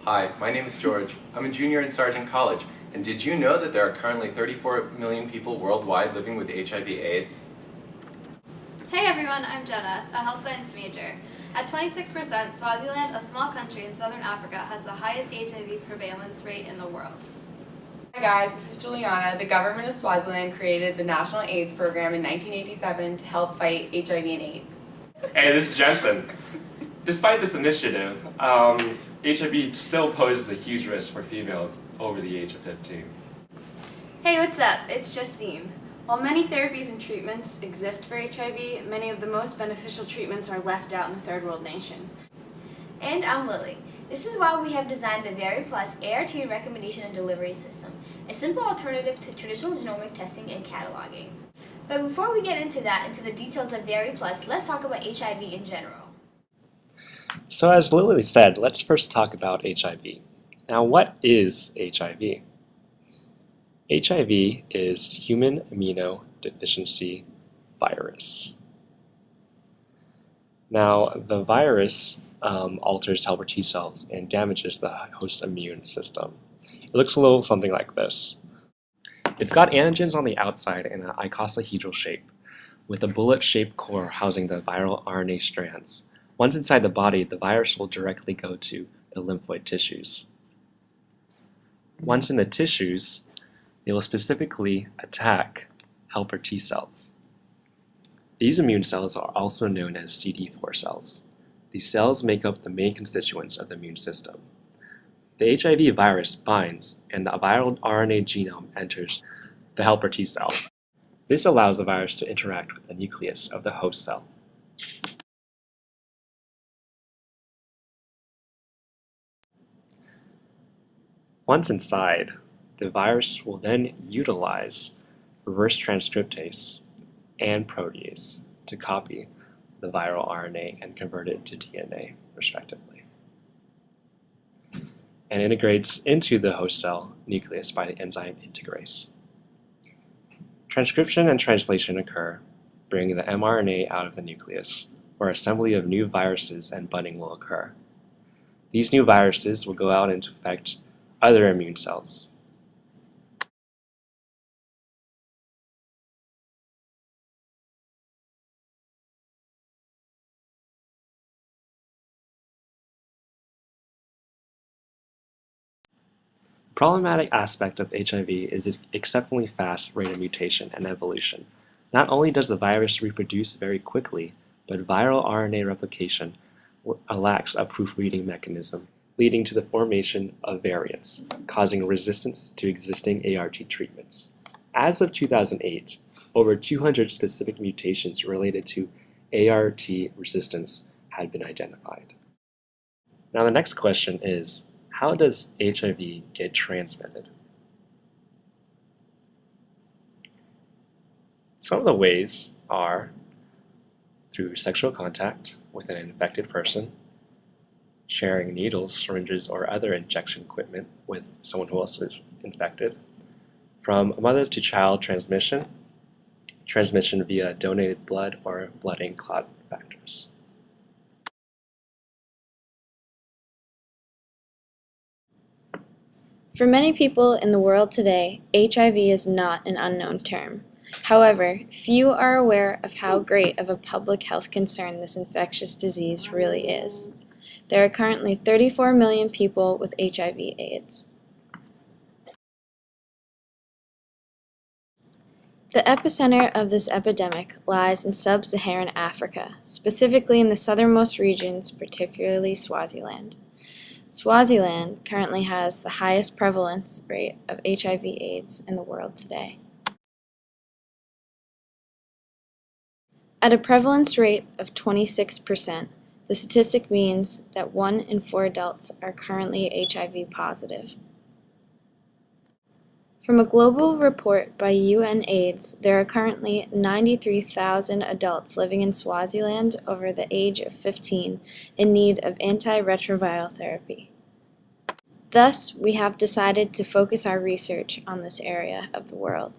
Hi, my name is George. I'm a junior in Sargent College, and did you know that there are currently 34 million people worldwide living with HIV/AIDS? Hey everyone, I'm Jenna, a health science major. At 26%, Swaziland, a small country in southern Africa, has the highest HIV prevalence rate in the world. Hi guys, this is Juliana. The government of Swaziland created the National AIDS Program in 1987 to help fight HIV and AIDS. Hey, this is Jensen. Despite this initiative, HIV still poses a huge risk for females over the age of 15. Hey, what's up? It's Justine. While many therapies and treatments exist for HIV, many of the most beneficial treatments are left out in the third world nation. And I'm Lily. This is why we have designed the VARI Plus ART recommendation and delivery system, a simple alternative to traditional genomic testing and cataloging. But before we get into the details of VARI Plus, let's talk about HIV in general. So as Lily said, let's first talk about HIV. Now, what is HIV? HIV is human immunodeficiency virus. Now, the virus alters helper T cells and damages the host immune system. It looks a little something like this. It's got antigens on the outside in an icosahedral shape, with a bullet-shaped core housing the viral RNA strands. Once inside the body, the virus will directly go to the lymphoid tissues. Once in the tissues, they will specifically attack helper T cells. These immune cells are also known as CD4 cells. These cells make up the main constituents of the immune system. The HIV virus binds, and the viral RNA genome enters the helper T cell. This allows the virus to interact with the nucleus of the host cell. Once inside, the virus will then utilize reverse transcriptase and protease to copy the viral RNA and convert it to DNA, respectively, and integrates into the host cell nucleus by the enzyme integrase. Transcription and translation occur, bringing the mRNA out of the nucleus, where assembly of new viruses and budding will occur. These new viruses will go out and infect other immune cells. The problematic aspect of HIV is its exceptionally fast rate of mutation and evolution. Not only does the virus reproduce very quickly, but viral RNA replication lacks a proofreading mechanism, leading to the formation of variants, causing resistance to existing ART treatments. As of 2008, over 200 specific mutations related to ART resistance had been identified. Now the next question is, how does HIV get transmitted? Some of the ways are through sexual contact with an infected person, sharing needles, syringes, or other injection equipment with someone who else is infected, from mother-to-child transmission, transmission via donated blood or blood and clot factors. For many people in the world today, HIV is not an unknown term. However, few are aware of how great of a public health concern this infectious disease really is. There are currently 34 million people with HIV/AIDS. The epicenter of this epidemic lies in sub-Saharan Africa, specifically in the southernmost regions, particularly Swaziland. Swaziland currently has the highest prevalence rate of HIV/AIDS in the world today. At a prevalence rate of 26%, the statistic means that 1 in 4 adults are currently HIV positive. From a global report by UNAIDS, there are currently 93,000 adults living in Swaziland over the age of 15 in need of antiretroviral therapy. Thus, we have decided to focus our research on this area of the world.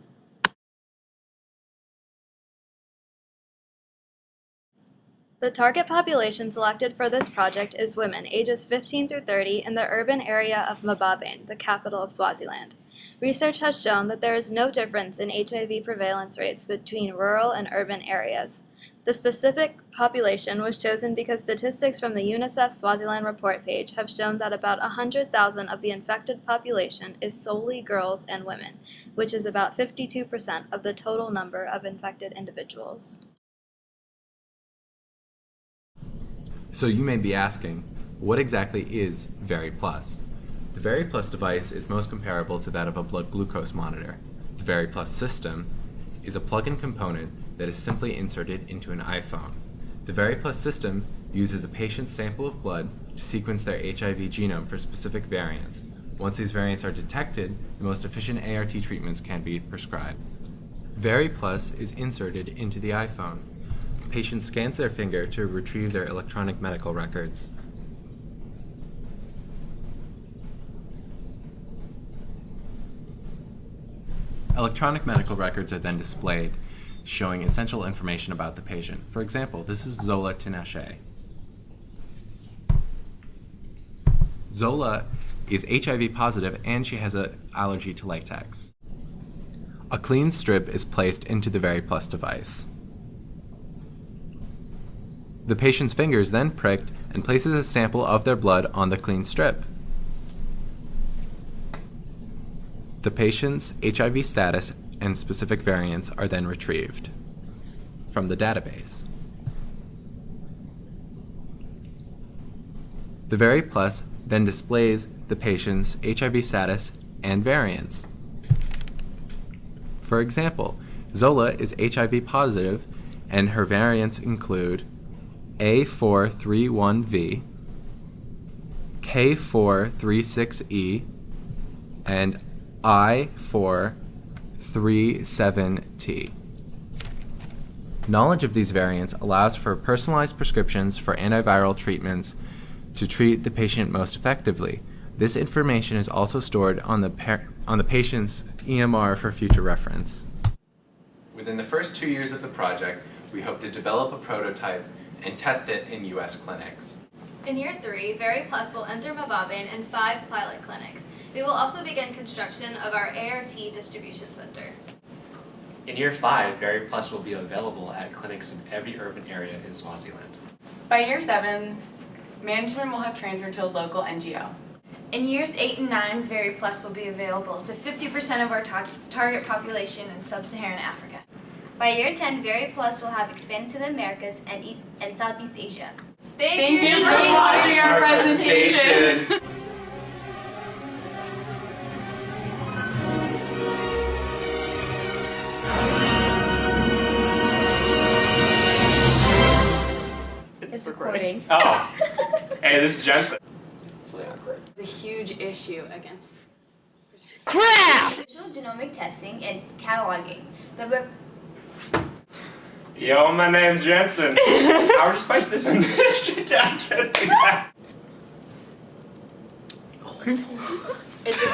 The target population selected for this project is women ages 15 through 30 in the urban area of Mbabane, the capital of Swaziland. Research has shown that there is no difference in HIV prevalence rates between rural and urban areas. The specific population was chosen because statistics from the UNICEF Swaziland report page have shown that about 100,000 of the infected population is solely girls and women, which is about 52% of the total number of infected individuals. So you may be asking, what exactly is VARI Plus? The VARI Plus device is most comparable to that of a blood glucose monitor. The VARI Plus system is a plug-in component that is simply inserted into an iPhone. The VARI Plus system uses a patient's sample of blood to sequence their HIV genome for specific variants. Once these variants are detected, the most efficient ART treatments can be prescribed. VARI Plus is inserted into the iPhone. The patient scans their finger to retrieve their electronic medical records. Electronic medical records are then displayed, showing essential information about the patient. For example, this is Zola Tinashe. Zola is HIV positive and she has an allergy to latex. A clean strip is placed into the VARI Plus device. The patient's finger is then pricked and places a sample of their blood on the clean strip. The patient's HIV status and specific variants are then retrieved from the database. The VARI Plus then displays the patient's HIV status and variants. For example, Zola is HIV positive and her variants include A431V, K436E, and I437T. Knowledge of these variants allows for personalized prescriptions for antiviral treatments to treat the patient most effectively. This information is also stored on the patient's EMR for future reference. Within the first 2 years of the project, we hope to develop a prototype and test it in U.S. clinics. In year 3, VARI Plus will enter Mbabane in 5 pilot clinics. We will also begin construction of our ART distribution center. In year 5, VARI Plus will be available at clinics in every urban area in Swaziland. By year 7, management will have transferred to a local NGO. In years 8 and 9, VARI Plus will be available to 50% of our target population in sub-Saharan Africa. By year 10, VARI Plus will have expanded to the Americas and Southeast Asia. Thank you for watching our presentation. It's recording. Oh. Hey, this is Jensen. It's really awkward. It's a huge issue against Traditional genomic testing and cataloging. Yo, my name's Jensen. I was just this initiative. I can't do that. It's a